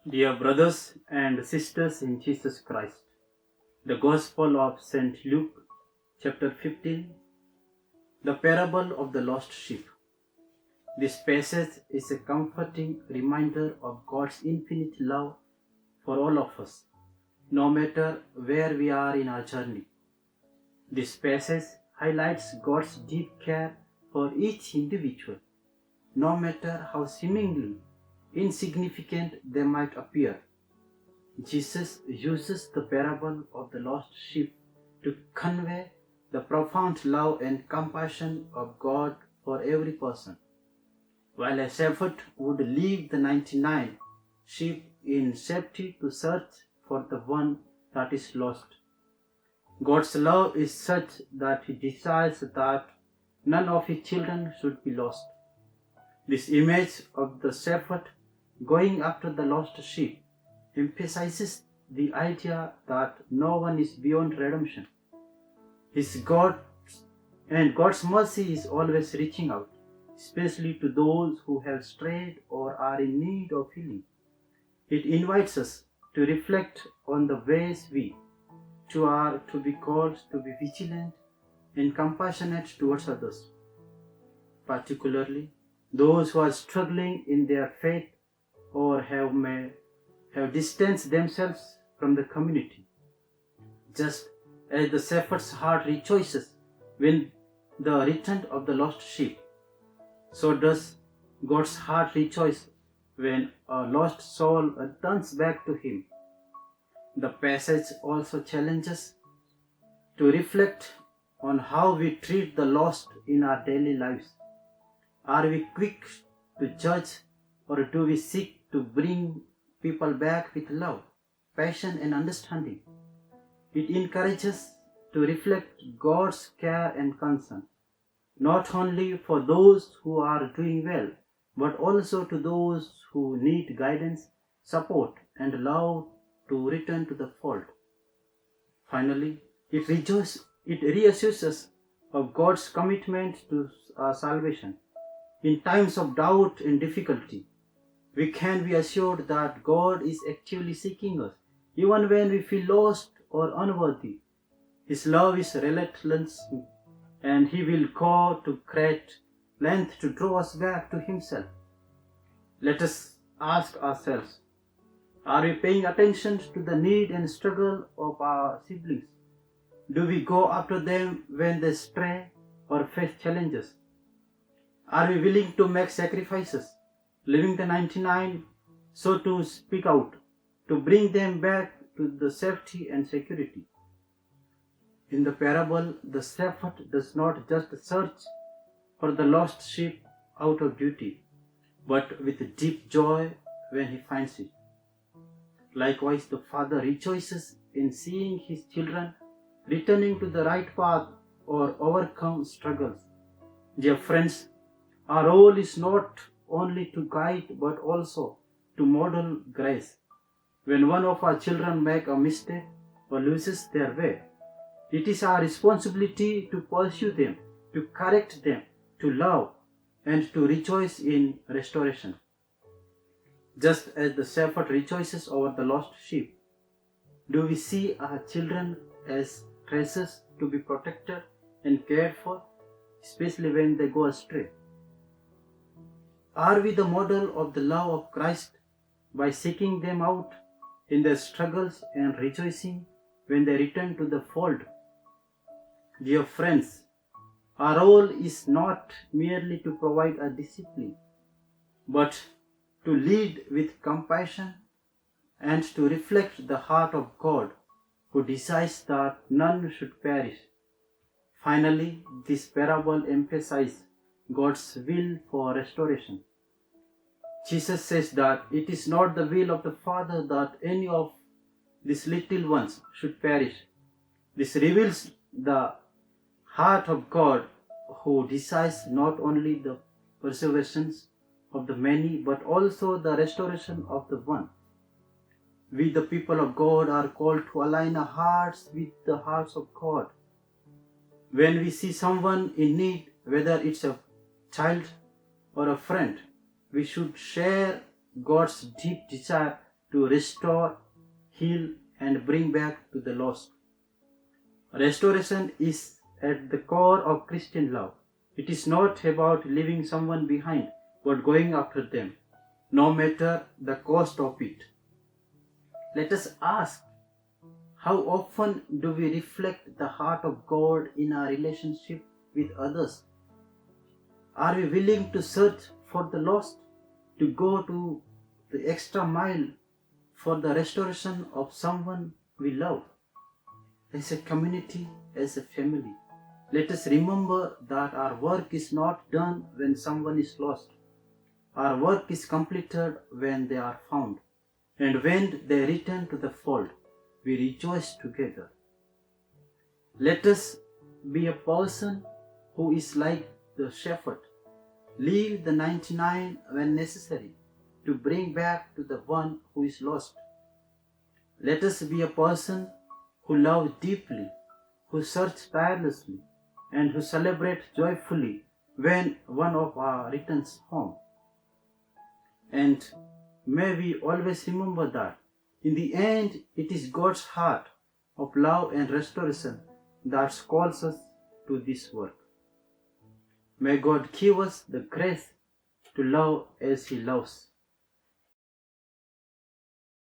Dear brothers and sisters in Jesus Christ, the Gospel of St. Luke, chapter 15, the parable of the lost sheep. This passage is a comforting reminder of God's infinite love for all of us, no matter where we are in our journey. This passage highlights God's deep care for each individual, no matter how seemingly insignificant they might appear. Jesus uses the parable of the lost sheep to convey the profound love and compassion of God for every person. While a shepherd would leave the 99 sheep in safety to search for the one that is lost, God's love is such that He desires that none of His children should be lost. This image of the shepherd going after the lost sheep emphasizes the idea that no one is beyond redemption. God's mercy is always reaching out, especially to those who have strayed or are in need of healing. It invites us to reflect on the ways we too are to be called to be vigilant and compassionate towards others, particularly those who are struggling in their faith or have distanced themselves from the community. Just as the shepherd's heart rejoices when the return of the lost sheep, so does God's heart rejoice when a lost soul returns back to Him. The passage also challenges to reflect on how we treat the lost in our daily lives. Are we quick to judge, or do we seek to bring people back with love, passion, and understanding? It encourages to reflect God's care and concern, not only for those who are doing well, but also to those who need guidance, support, and love to return to the fold. Finally, it reassures us of God's commitment to our salvation. In times of doubt and difficulty, we can be assured that God is actively seeking us, even when we feel lost or unworthy. His love is relentless, and He will go to great length to draw us back to Himself. Let us ask ourselves, are we paying attention to the need and struggle of our siblings? Do we go after them when they stray or face challenges? Are we willing to make sacrifices, leaving the 99, so to speak out, to bring them back to the safety and security? In the parable, the shepherd does not just search for the lost sheep out of duty, but with deep joy when he finds it. Likewise, the Father rejoices in seeing His children returning to the right path or overcome struggles. Dear friends, our role is not only to guide but also to model grace. When one of our children makes a mistake or loses their way, it is our responsibility to pursue them, to correct them, to love, and to rejoice in restoration. Just as the shepherd rejoices over the lost sheep, do we see our children as treasures to be protected and cared for, especially when they go astray? Are we the model of the love of Christ by seeking them out in their struggles and rejoicing when they return to the fold? Dear friends, our role is not merely to provide a discipline, but to lead with compassion and to reflect the heart of God, who desires that none should perish. Finally, this parable emphasizes God's will for restoration. Jesus says that it is not the will of the Father that any of these little ones should perish. This reveals the heart of God, who desires not only the preservation of the many, but also the restoration of the one. We, the people of God, are called to align our hearts with the hearts of God. When we see someone in need, whether it's a child or a friend, we should share God's deep desire to to restore, heal, and bring back to the lost. Restoration is at the core of Christian love. It is not about leaving someone behind, but going after them, no matter the cost of it. Let us ask, how often do we reflect the heart of God in our relationship with others? Are we willing to search for the lost, to go to the extra mile for the restoration of someone we love? As a community, as a family, let us remember that our work is not done when someone is lost. Our work is completed when they are found. And when they return to the fold, we rejoice together. Let us be a person who is like the shepherd. Leave the 99 when necessary to bring back to the one who is lost. Let us be a person who loves deeply, who searches tirelessly, and who celebrates joyfully when one of us returns home. And may we always remember that in the end, it is God's heart of love and restoration that calls us to this work. May God give us the grace to love as He loves.